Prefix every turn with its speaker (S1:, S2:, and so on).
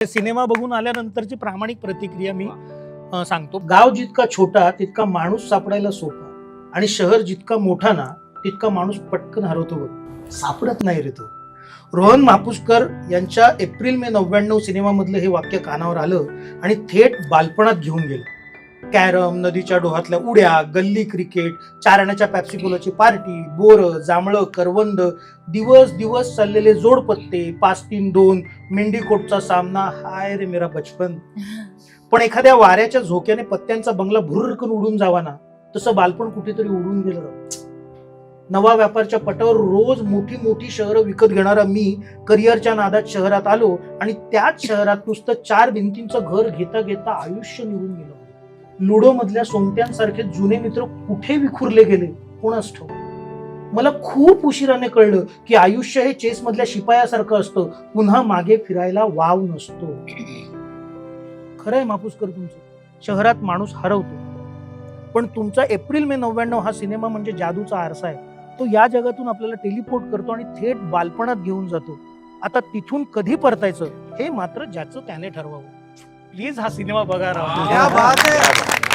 S1: Cinema बघून आल्यानंतरची प्रामाणिक प्रतिक्रिया मी सांगतो. गाव जितका छोटा तितका माणूस सापडायला सोपा आणि शहर जितका मोठा ना तितका माणूस पटकन हरवतो बघ. सापडत नाही रे तो. रोहन मापुसकर यांच्या एप्रिल मे 99 सिनेमामधलं हे वाक्य कानावर आलं आणि थेट बालपणात घेऊन गेलं. कॅरम, नदीच्या डोहातल्या उड्या, गल्ली क्रिकेट, चारण्याच्या पॅप्सिकोलाची पार्टी, बोरं, जांभळं, करवंद, दिवस दिवस चाललेले जोडपत्ते, 5-3-2, मेंढीकोटचा सामना. हाय रे मेरा बचपन. पण एखाद्या वाऱ्याच्या झोक्याने पत्त्यांचा बंगला भुरकन उडून जावा ना तसं बालपण कुठेतरी उडून गेलं. नवा व्यापारच्या पटावर रोज मोठी मोठी शहरं विकत घेणारा मी करिअरच्या नादात शहरात आलो आणि त्याच शहरात नुसतं 4 भिंतींचं घर घेता घेता आयुष्य निघून गेलं. लुडो मधल्या सोंगट्यांसारखे जुने मित्र कुठे विखुरले गेले कोणास ठाऊक. मला खूप उशिराने कळलं की आयुष्य हे चेस मधल्या शिपायासारखं असतं, पुन्हा मागे फिरायला वाव नसतो. खरंय मापुसकर तुमचं, शहरात माणूस हरवतो, पण तुमचा एप्रिल मे 99 हा सिनेमा म्हणजे जादूचा आरसा आहे. तो या जगातून आपल्याला टेलिपोर्ट करतो आणि थेट बालपणात घेऊन जातो. आता तिथून कधी परतायचं हे मात्र ज्याचं त्याने ठरवावं. प्लीज हा सिनेमा बघा राव.